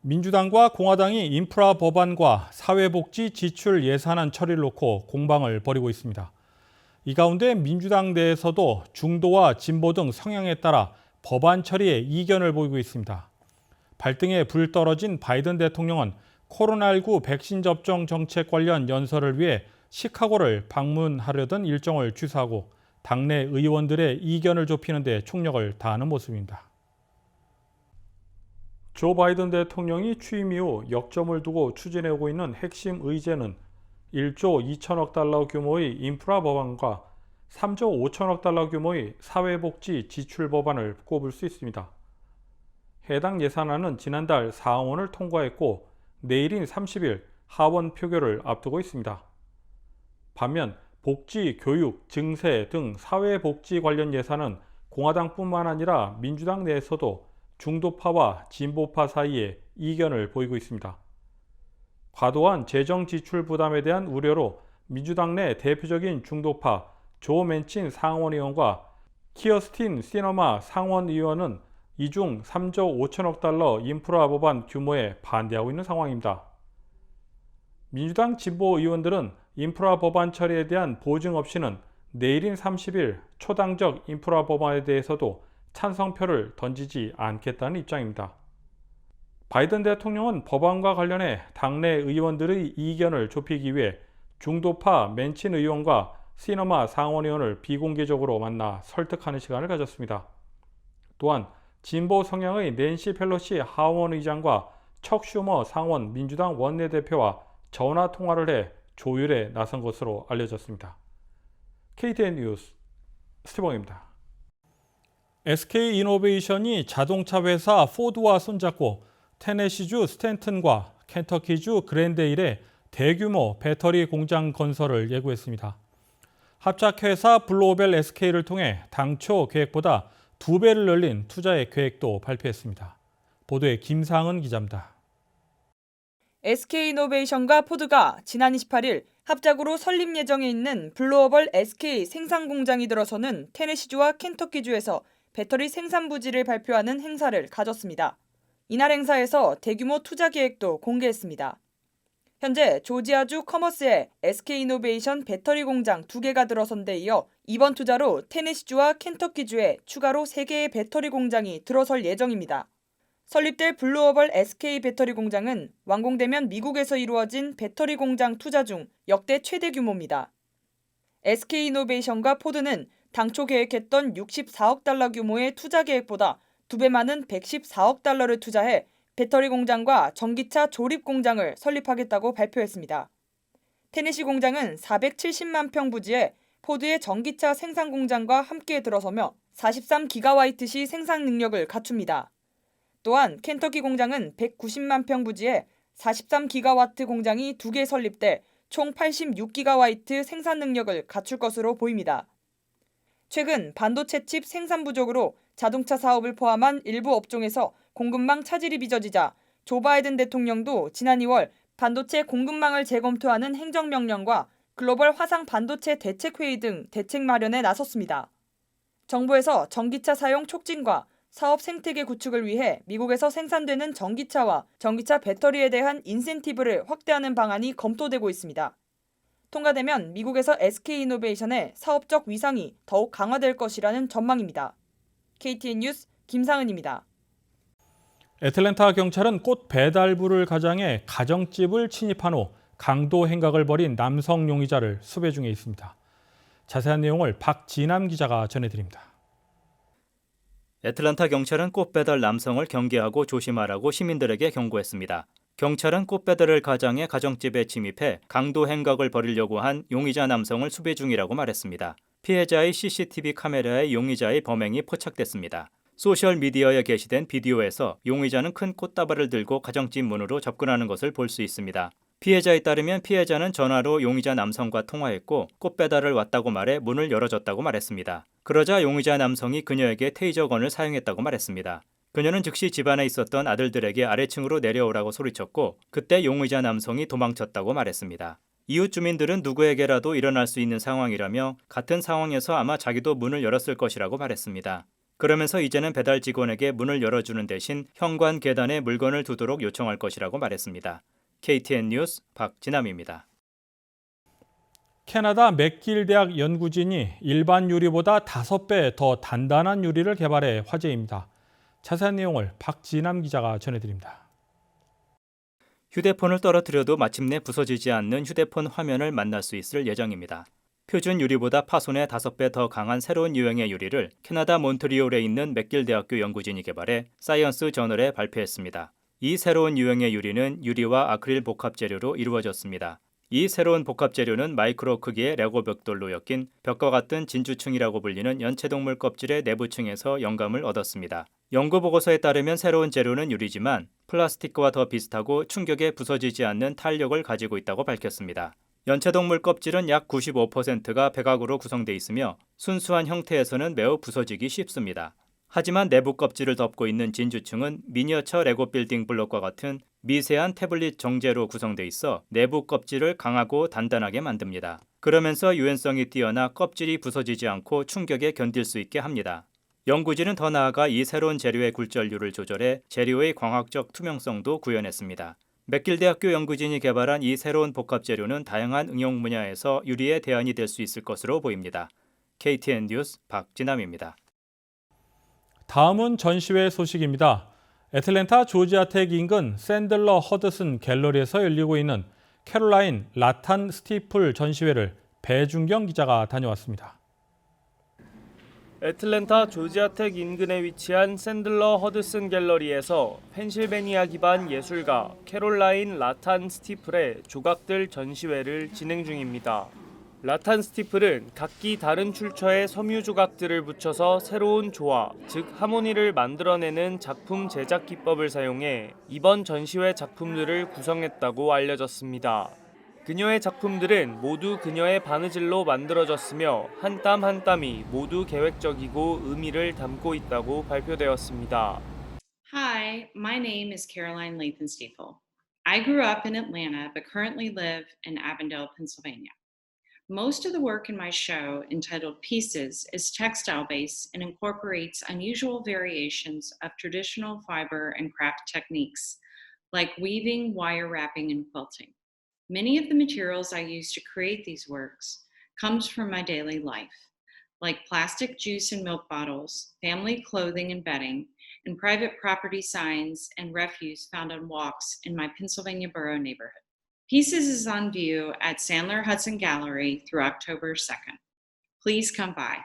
민주당과 공화당이 인프라 법안과 사회복지 지출 예산안 처리를 놓고 공방을 벌이고 있습니다. 이 가운데 민주당 내에서도 중도와 진보 등 성향에 따라 법안 처리에 이견을 보이고 있습니다. 발등에 불 떨어진 바이든 대통령은 코로나19 백신 접종 정책 관련 연설을 위해 시카고를 방문하려던 일정을 취소하고 당내 의원들의 이견을 좁히는 데 총력을 다하는 모습입니다. 조 바이든 대통령이 취임 이후 역점을 두고 추진해오고 있는 핵심 의제는 1조 2천억 달러 규모의 인프라 법안과 3조 5천억 달러 규모의 사회복지 지출 법안을 꼽을 수 있습니다. 해당 예산안은 지난달 상원을 통과했고 내일인 30일 하원 표결을 앞두고 있습니다. 반면 복지, 교육, 증세 등 사회복지 관련 예산은 공화당뿐만 아니라 민주당 내에서도 중도파와 진보파 사이에 이견을 보이고 있습니다. 과도한 재정 지출 부담에 대한 우려로 민주당 내 대표적인 중도파 조 맨친 상원의원과 키어스틴 시너마 상원의원은 이중 3조 5천억 달러 인프라 법안 규모에 반대하고 있는 상황입니다. 민주당 진보 의원들은 인프라 법안 처리에 대한 보증 없이는 내일인 30일 초당적 인프라 법안에 대해서도 찬성표를 던지지 않겠다는 입장입니다. 바이든 대통령은 법안과 관련해 당내 의원들의 이견을 좁히기 위해 중도파 맨친 의원과 시너마 상원의원을 비공개적으로 만나 설득하는 시간을 가졌습니다. 또한 진보 성향의 낸시 펠로시 하원 의장과 척 슈머 상원 민주당 원내대표와 전화 통화를 해 조율에 나선 것으로 알려졌습니다. KTN 뉴스 스티븐입니다. SK이노베이션이 자동차 회사 포드와 손잡고 테네시주 스탠튼과 켄터키주 그랜데일에 대규모 배터리 공장 건설을 예고했습니다. 합작회사 블루오벨 SK를 통해 당초 계획보다 2배를 늘린 투자의 계획도 발표했습니다. 보도에 김상은 기자입니다. SK이노베이션과 포드가 지난 28일 합작으로 설립 예정에 있는 블루오벌 SK 생산 공장이 들어서는 테네시주와 켄터키주에서 배터리 생산 부지를 발표하는 행사를 가졌습니다. 이날 행사에서 대규모 투자 계획도 공개했습니다. 현재 조지아주 커머스에 SK이노베이션 배터리 공장 2개가 들어선 데 이어 이번 투자로 테네시주와 켄터키주에 추가로 3개의 배터리 공장이 들어설 예정입니다. 설립될 블루오벌 SK 배터리 공장은 완공되면 미국에서 이루어진 배터리 공장 투자 중 역대 최대 규모입니다. SK이노베이션과 포드는 당초 계획했던 64억 달러 규모의 투자 계획보다 2배 많은 114억 달러를 투자해 배터리 공장과 전기차 조립 공장을 설립하겠다고 발표했습니다. 테네시 공장은 470만 평 부지에 포드의 전기차 생산 공장과 함께 들어서며 43기가와이트시 생산 능력을 갖춥니다. 또한 켄터키 공장은 190만 평 부지에 43기가와트 공장이 2개 설립돼 총 86기가와이트 생산 능력을 갖출 것으로 보입니다. 최근 반도체 칩 생산 부족으로 자동차 사업을 포함한 일부 업종에서 공급망 차질이 빚어지자 조 바이든 대통령도 지난 2월 반도체 공급망을 재검토하는 행정명령과 글로벌 화상 반도체 대책회의 등 대책 마련에 나섰습니다. 정부에서 전기차 사용 촉진과 사업 생태계 구축을 위해 미국에서 생산되는 전기차와 전기차 배터리에 대한 인센티브를 확대하는 방안이 검토되고 있습니다. 통과되면 미국에서 SK이노베이션의 사업적 위상이 더욱 강화될 것이라는 전망입니다. KTN 뉴스 김상은입니다. 애틀랜타 경찰은 꽃 배달부를 가장해 가정집을 침입한 후 강도 행각을 벌인 남성 용의자를 수배 중에 있습니다. 자세한 내용을 박진남 기자가 전해드립니다. 애틀랜타 경찰은 꽃배달 남성을 경계하고 조심하라고 시민들에게 경고했습니다. 경찰은 꽃배달을 가장해 가정집에 침입해 강도 행각을 벌이려고 한 용의자 남성을 수배 중이라고 말했습니다. 피해자의 CCTV 카메라에 용의자의 범행이 포착됐습니다. 소셜미디어에 게시된 비디오에서 용의자는 큰 꽃다발을 들고 가정집 문으로 접근하는 것을 볼 수 있습니다. 피해자에 따르면 피해자는 전화로 용의자 남성과 통화했고 꽃배달을 왔다고 말해 문을 열어줬다고 말했습니다. 그러자 용의자 남성이 그녀에게 테이저건을 사용했다고 말했습니다. 그녀는 즉시 집안에 있었던 아들들에게 아래층으로 내려오라고 소리쳤고 그때 용의자 남성이 도망쳤다고 말했습니다. 이웃 주민들은 누구에게라도 일어날 수 있는 상황이라며 같은 상황에서 아마 자기도 문을 열었을 것이라고 말했습니다. 그러면서 이제는 배달 직원에게 문을 열어주는 대신 현관 계단에 물건을 두도록 요청할 것이라고 말했습니다. KTN 뉴스 박진남입니다. 캐나다 맥길 대학 연구진이 일반 유리보다 5배 더 단단한 유리를 개발해 화제입니다. 자세한 내용을 박진남 기자가 전해드립니다. 휴대폰을 떨어뜨려도 마침내 부서지지 않는 휴대폰 화면을 만날 수 있을 예정입니다. 표준 유리보다 파손에 5배 더 강한 새로운 유형의 유리를 캐나다 몬트리올에 있는 맥길 대학교 연구진이 개발해 사이언스 저널에 발표했습니다. 이 새로운 유형의 유리는 유리와 아크릴 복합 재료로 이루어졌습니다. 이 새로운 복합 재료는 마이크로 크기의 레고 벽돌로 엮인 벽과 같은 진주층이라고 불리는 연체동물 껍질의 내부층에서 영감을 얻었습니다. 연구 보고서에 따르면 새로운 재료는 유리지만 플라스틱과 더 비슷하고 충격에 부서지지 않는 탄력을 가지고 있다고 밝혔습니다. 연체동물 껍질은 약 95%가 백악으로 구성돼 있으며 순수한 형태에서는 매우 부서지기 쉽습니다. 하지만 내부 껍질을 덮고 있는 진주층은 미니어처 레고 빌딩 블록과 같은 미세한 태블릿 정제로 구성돼 있어 내부 껍질을 강하고 단단하게 만듭니다. 그러면서 유연성이 뛰어나 껍질이 부서지지 않고 충격에 견딜 수 있게 합니다. 연구진은 더 나아가 이 새로운 재료의 굴절률을 조절해 재료의 광학적 투명성도 구현했습니다. 맥길 대학교 연구진이 개발한 이 새로운 복합 재료는 다양한 응용 분야에서 유리의 대안이 될 수 있을 것으로 보입니다. KTN 뉴스 박진남입니다. 다음은 전시회 소식입니다. 애틀랜타 조지아텍 인근 샌들러 허드슨 갤러리에서 열리고 있는 캐롤라인 라탄 스티플 전시회를 배준경 기자가 다녀왔습니다. 애틀랜타 조지아텍 인근에 위치한 샌들러 허드슨 갤러리에서 펜실베니아 기반 예술가 캐롤라인 라탄 스티플의 조각들 전시회를 진행 중입니다. 라탄 스티플은 각기 다른 출처의 섬유 조각들을 붙여서 새로운 조화, 즉 하모니를 만들어내는 작품 제작 기법을 사용해 이번 전시회 작품들을 구성했다고 알려졌습니다. 그녀의 작품들은 모두 그녀의 바느질로 만들어졌으며 한 땀 한 땀이 모두 계획적이고 의미를 담고 있다고 발표되었습니다. Hi, my name is Caroline Lathan Stiefel. I grew up in Atlanta but currently live in Avondale, Pennsylvania. Most of the work in my show, entitled Pieces, is textile-based and incorporates unusual variations of traditional fiber and craft techniques, like weaving, wire wrapping, and quilting. Many of the materials I use to create these works comes from my daily life, like plastic juice and milk bottles, family clothing and bedding, and private property signs and refuse found on walks in my Pennsylvania borough neighborhood. Pieces is on view at Sandler Hudson Gallery through October 2nd. Please come by.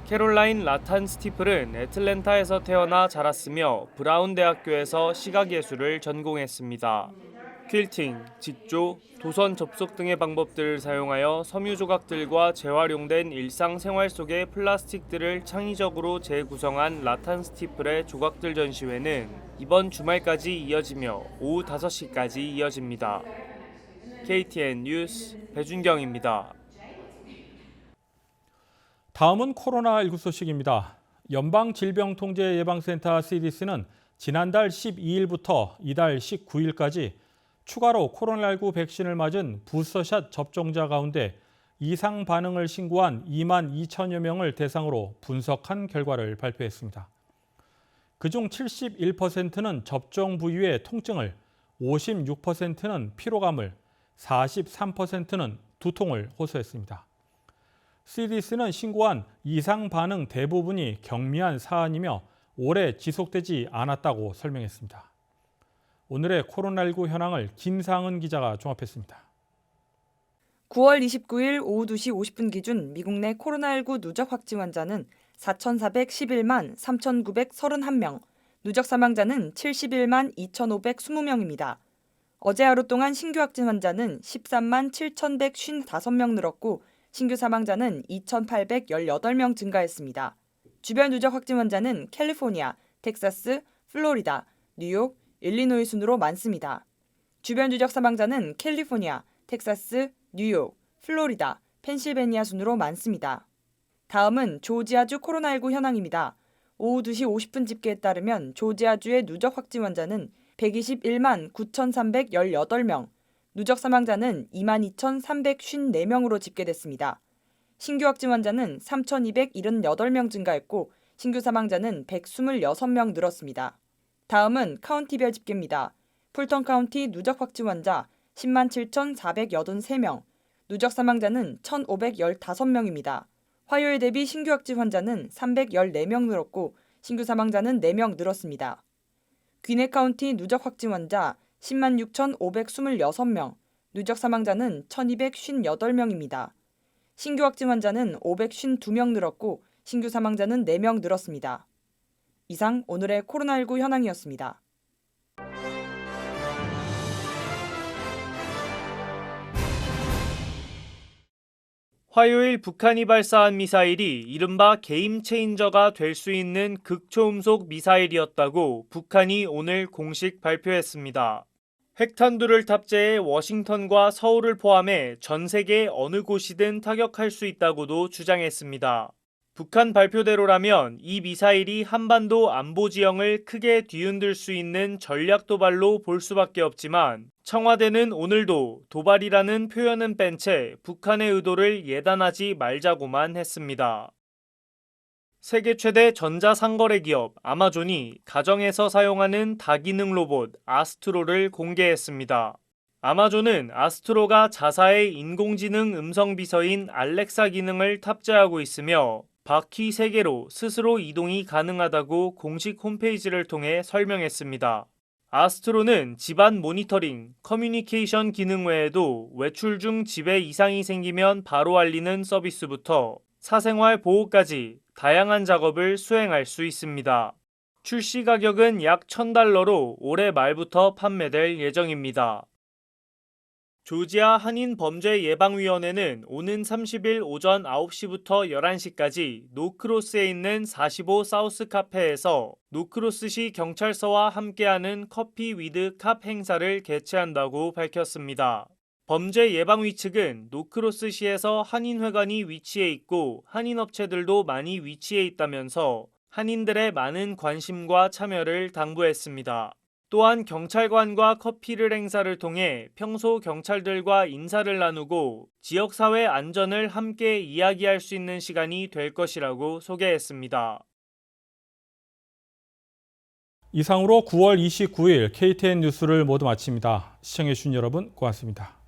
캐롤라인 라탄 스티플은 애틀랜타에서 태어나 자랐으며 브라운 대학교에서 시각예술을 전공했습니다. 퀼팅, 직조, 도선 접속 등의 방법들을 사용하여 섬유 조각들과 재활용된 일상생활 속의 플라스틱들을 창의적으로 재구성한 라탄 스티플의 조각들 전시회는 이번 주말까지 이어지며 오후 5시까지 이어집니다. KTN 뉴스 배준경입니다. 다음은 코로나19 소식입니다. 연방질병통제예방센터 CDC는 지난달 12일부터 이달 19일까지 추가로 코로나19 백신을 맞은 부스터샷 접종자 가운데 이상 반응을 신고한 2만 2천여 명을 대상으로 분석한 결과를 발표했습니다. 그중 71%는 접종 부위의 통증을, 56%는 피로감을, 43%는 두통을 호소했습니다. CDC는 신고한 이상 반응 대부분이 경미한 사안이며 오래 지속되지 않았다고 설명했습니다. 오늘의 코로나19 현황을 김상은 기자가 종합했습니다. 9월 29일 오후 2시 50분 기준 미국 내 코로나19 누적 확진 환자는 4,411만 3,931명, 누적 사망자는 71만 2,520명입니다. 어제 하루 동안 신규 확진 환자는 13만 7,155명 늘었고 신규 사망자는 2,818명 증가했습니다. 주별 누적 확진 환자는 캘리포니아, 텍사스, 플로리다, 뉴욕, 일리노이 순으로 많습니다. 주별 누적 사망자는 캘리포니아, 텍사스, 뉴욕, 플로리다, 펜실베니아 순으로 많습니다. 다음은 조지아주 코로나19 현황입니다. 오후 2시 50분 집계에 따르면 조지아주의 누적 확진 환자는 121만 9,318명, 누적 사망자는 22,354명으로 집계됐습니다. 신규 확진 환자는 3,278명 증가했고 신규 사망자는 126명 늘었습니다. 다음은 카운티별 집계입니다. 풀턴 카운티 누적 확진 환자 10만 7,483명, 누적 사망자는 1,515명입니다. 화요일 대비 신규 확진 환자는 314명 늘었고 신규 사망자는 4명 늘었습니다. 귀네 카운티 누적 확진 환자 10만 6,526명, 누적 사망자는 1,258명입니다. 신규 확진 환자는 552명 늘었고 신규 사망자는 4명 늘었습니다. 이상 오늘의 코로나19 현황이었습니다. 화요일 북한이 발사한 미사일이 이른바 게임 체인저가 될 수 있는 극초음속 미사일이었다고 북한이 오늘 공식 발표했습니다. 핵탄두를 탑재해 워싱턴과 서울을 포함해 전 세계 어느 곳이든 타격할 수 있다고도 주장했습니다. 북한 발표대로라면 이 미사일이 한반도 안보 지형을 크게 뒤흔들 수 있는 전략 도발로 볼 수밖에 없지만 청와대는 오늘도 도발이라는 표현은 뺀 채 북한의 의도를 예단하지 말자고만 했습니다. 세계 최대 전자상거래 기업 아마존이 가정에서 사용하는 다기능 로봇 아스트로를 공개했습니다. 아마존은 아스트로가 자사의 인공지능 음성 비서인 알렉사 기능을 탑재하고 있으며 바퀴 3개로 스스로 이동이 가능하다고 공식 홈페이지를 통해 설명했습니다. 아스트로는 집안 모니터링, 커뮤니케이션 기능 외에도 외출 중 집에 이상이 생기면 바로 알리는 서비스부터 사생활 보호까지 다양한 작업을 수행할 수 있습니다. 출시 가격은 약 $1,000로 올해 말부터 판매될 예정입니다. 조지아 한인범죄예방위원회는 오는 30일 오전 9시부터 11시까지 노크로스에 있는 45 사우스 카페에서 노크로스시 경찰서와 함께하는 커피 위드 캅 행사를 개최한다고 밝혔습니다. 범죄예방위 측은 노크로스시에서 한인회관이 위치해 있고 한인업체들도 많이 위치해 있다면서 한인들의 많은 관심과 참여를 당부했습니다. 또한 경찰관과 커피를 행사를 통해 평소 경찰들과 인사를 나누고 지역사회 안전을 함께 이야기할 수 있는 시간이 될 것이라고 소개했습니다. 이상으로 9월 29일 KTN 뉴스를 모두 마칩니다. 시청해주신 여러분 고맙습니다.